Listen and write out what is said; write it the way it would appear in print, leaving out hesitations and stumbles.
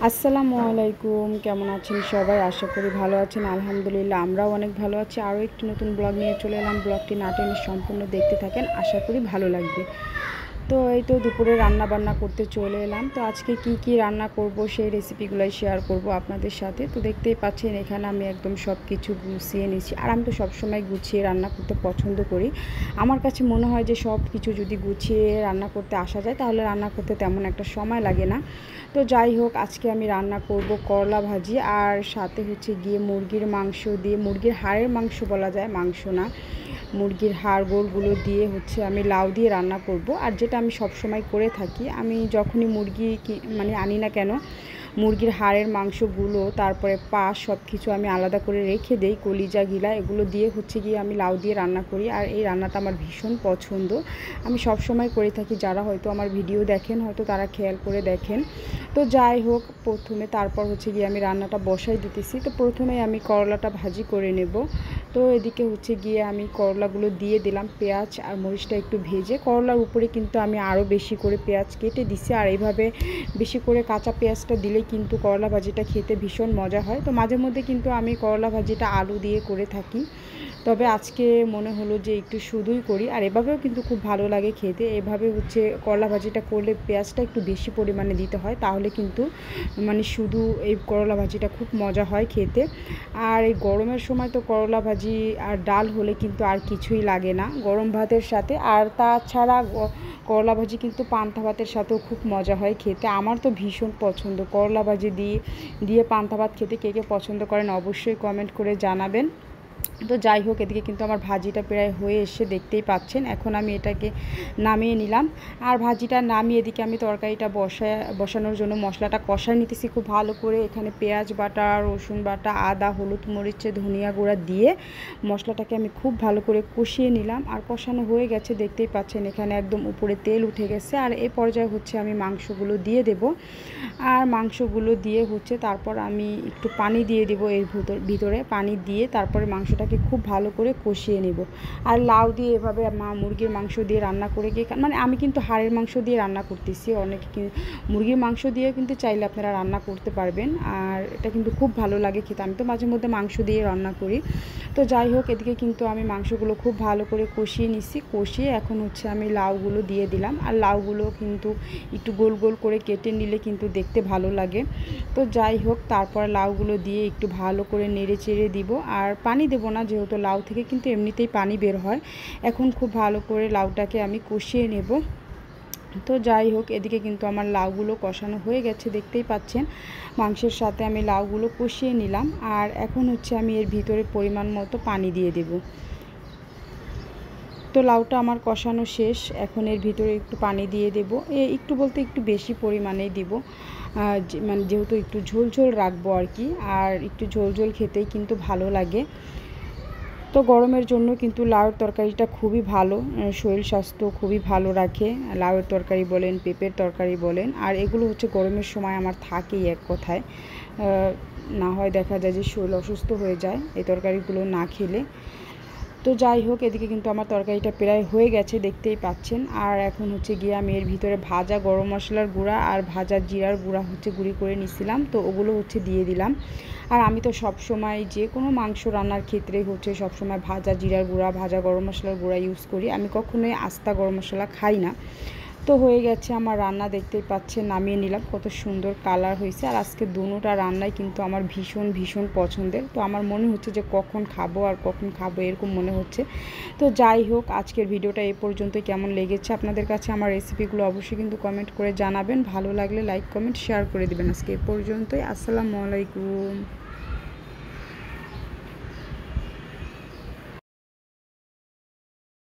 আসসালামু আলাইকুম, কেমন আছেন সবাই? আশা করি ভালো আছেন। আলহামদুলিল্লাহ আমরাও অনেক ভালো আছি। আরও একটি নতুন ব্লগ নিয়ে চলে এলাম। ব্লগটি না টেনে সম্পূর্ণ দেখতে থাকেন, আশা করি ভালো লাগবে। তো এই তো দুপুরে রান্না বান্না করতে চলে এলাম। তো আজকে কি রান্না করব সেই রেসিপিগুলোই শেয়ার করব আপনাদের সাথে। তো দেখতেই পাচ্ছেন এখানে আমি একদম সব কিছু গুছিয়ে নিয়েছি। আর আমি তো সবসময় গুছিয়ে রান্না করতে পছন্দ করি। আমার কাছে মনে হয় যে সব কিছু যদি গুছিয়ে রান্না করতে আসা যায় তাহলে রান্না করতে তেমন একটা সময় লাগে না। তো যাই হোক, আজকে আমি রান্না করব করলা ভাজি, আর সাথে হচ্ছে গিয়ে মুরগির মাংস দিয়ে, মুরগির হাড়ের মাংস বলা যায়, মাংস না, মুরগির হাড় গোড়গুলো দিয়ে হচ্ছে আমি লাউ দিয়ে রান্না করব। আর যেটা আমি সব সময় করে থাকি, আমি যখনই মুরগি মানে আনি না কেন, মুরগির হাড়ের মাংসগুলো তারপরে পা সব কিছু আমি আলাদা করে রেখে দেই, কলিজা গিলা এগুলো দিয়ে হচ্ছে গিয়ে আমি লাউ দিয়ে রান্না করি। আর এই রান্নাটা আমার ভীষণ পছন্দ, আমি সব সময় করে থাকি। যারা হয়তো আমার ভিডিও দেখেন হয়তো তারা খেয়াল করে দেখেন। তো যাই হোক, তারপর হচ্ছে গিয়ে আমি রান্নাটা বসাই দিতেছি। তো প্রথমে আমি করলাটা ভাজি করে নেব। তো এদিকে হচ্ছে গিয়ে আমি করলাগুলো দিয়ে দিলাম, পেঁয়াজ আর মরিচটা একটু ভেজে। করলার উপরে কিন্তু আমি আরও বেশি করে পেঁয়াজ কেটে দিছি। আর এইভাবে বেশি করে কাঁচা পেঁয়াজটা দিলেই কিন্তু করলা ভাজিটা খেতে ভীষণ মজা হয়। তো মাঝে মধ্যে কিন্তু আমি করলা ভাজিটা আলু দিয়ে করে থাকি, তবে আজকে মনে হলো যে একটু শুধুই করি। আর এভাবেও কিন্তু খুব ভালো লাগে খেতে। এভাবে হচ্ছে করলা ভাজিটা করলে পেঁয়াজটা একটু বেশি পরিমাণে দিতে হয়, তাহলে কিন্তু মানে শুধু এই করলা ভাজিটা খুব মজা হয় খেতে। আর এই গরমের সময় তো করলা ভাজি আর ডাল হলে কিন্তু আর কিছুই লাগে না গরম ভাতের সাথে। আর তাছাড়া করলা ভাজি কিন্তু পান্তা ভাতের সাথেও খুব মজা হয় খেতে। আমার তো ভীষণ পছন্দ করলা ভাজি দিয়ে পান্তা ভাত খেতে। কে কে পছন্দ করেন অবশ্যই কমেন্ট করে জানাবেন। তো যাই হোক, এদিকে কিন্তু আমার ভাজিটা প্রায় হয়ে এসে দেখতেই পাচ্ছেন। এখন আমি এটাকে নামিয়ে নিলাম। আর ভাজিটা নামিয়ে এদিকে আমি তরকারিটা বসানোর জন্য মশলাটা কষায় নিতেছি খুব ভালো করে। এখানে পেঁয়াজ বাটা, রসুন বাটা, আদা, হলুদ, মরিচ, ধনিয়া গুঁড়া দিয়ে মশলাটাকে আমি খুব ভালো করে কষিয়ে নিলাম। আর কষানো হয়ে গেছে দেখতেই পাচ্ছেন, এখানে একদম উপরে তেল উঠে গেছে। আর এই পর্যায়ে হচ্ছে আমি মাংসগুলো দিয়ে দেব। আর মাংসগুলো দিয়ে হচ্ছে তারপর আমি একটু পানি দিয়ে দেবো এর ভিতরে পানি দিয়ে তারপরে মাংসটাকে খুব ভালো করে কষিয়ে নেব। আর লাউ দিয়ে এভাবে মুরগির মাংস দিয়ে রান্না করে গিয়ে, মানে আমি কিন্তু হাড়ের মাংস দিয়ে রান্না করতেছি, অনেকে মুরগির মাংস দিয়েও কিন্তু চাইলে আপনারা রান্না করতে পারবেন। আর এটা কিন্তু খুব ভালো লাগে খেতে। আমি তো মাঝে মধ্যে মাংস দিয়ে রান্না করি। তো যাই হোক, এদিকে কিন্তু আমি মাংসগুলো খুব ভালো করে কষিয়ে নিচ্ছি। কষিয়ে এখন হচ্ছে আমি লাউগুলো দিয়ে দিলাম। আর লাউগুলো কিন্তু একটু গোল গোল করে কেটে নিলে কিন্তু দেখতে ভালো লাগে। তো যাই হোক, তারপর লাউগুলো দিয়ে একটু ভালো করে নেড়ে চেড়ে দিব। আর পানি দেব না, যেহেতু লাউ থেকে কিন্তু এমনিতেই পানি বের হয়। এখন খুব ভালো করে লাউটাকে আমি কষিয়ে নেব। তো যাই হোক, এদিকে কিন্তু আমার লাউগুলো কষানো হয়ে গেছে দেখতেই পাচ্ছেন। মাংসের সাথে আমি লাউগুলো কষিয়ে নিলাম। আর এখন হচ্ছে আমি এর ভিতরে পরিমাণ মতো পানি দিয়ে দেব। তো লাউটা আমার কষানো শেষ, এখন এর ভিতরে একটু পানি দিয়ে দেব। একটু বলতে একটু বেশি পরিমাণেই দিব, মানে যেহেতু একটু ঝোল ঝোল রাখবো আর কি। আর একটু ঝোল ঝোল খেতেই কিন্তু ভালো লাগে। তো গরমের জন্য কিন্তু লাউয়ের তরকারিটা খুবই ভালো, শরীর স্বাস্থ্য খুবই ভালো রাখে। লাউয়ের তরকারি বলেন, পেঁপের তরকারি বলেন, আর এগুলো হচ্ছে গরমের সময় আমার থাকেই এক কথায়। না হয় দেখা যায় যে শরীর অসুস্থ হয়ে যায় এই তরকারিগুলো না খেলে। তো যাই হোক, এদিকে কিন্তু আমার তরকারিটা প্রায় হয়ে গেছে দেখতেই পাচ্ছেন। আর এখন হচ্ছে গিয়ে আমি এর ভিতরে ভাজা গরম মশলার গুঁড়া আর ভাজা জিরার গুঁড়া হচ্ছে গুঁড়ি করে নিছিলাম, তো ওগুলো হচ্ছে দিয়ে দিলাম। আর আমি তো সব সময় যে কোনো মাংস রান্নার ক্ষেত্রে হচ্ছে সব সময় ভাজা জিরার গুঁড়া, ভাজা গরম মশলার গুঁড়া ইউজ করি। আমি কখনোই আস্তা গরম মশলা খাই না। তো হয়ে গেছে আমার রান্না, দেখতেই পাচ্ছেন নামিয়ে নিলাম। কত সুন্দর কালার হয়েছে। আর আজকে দুটোটা রান্নাই কিন্তু আমার ভীষণ ভীষণ পছন্দের। তো আমার মনে হচ্ছে যে কখন খাবো আর কখন খাবো এরকম মনে হচ্ছে। তো যাই হোক, আজকের ভিডিওটা এই পর্যন্তই। কেমন লেগেছে আপনাদের কাছে আমার রেসিপিগুলো অবশ্যই কিন্তু কমেন্ট করে জানাবেন। ভালো লাগলে লাইক কমেন্ট শেয়ার করে দেবেন। আজকে এই পর্যন্তই। আসসালামু আলাইকুম।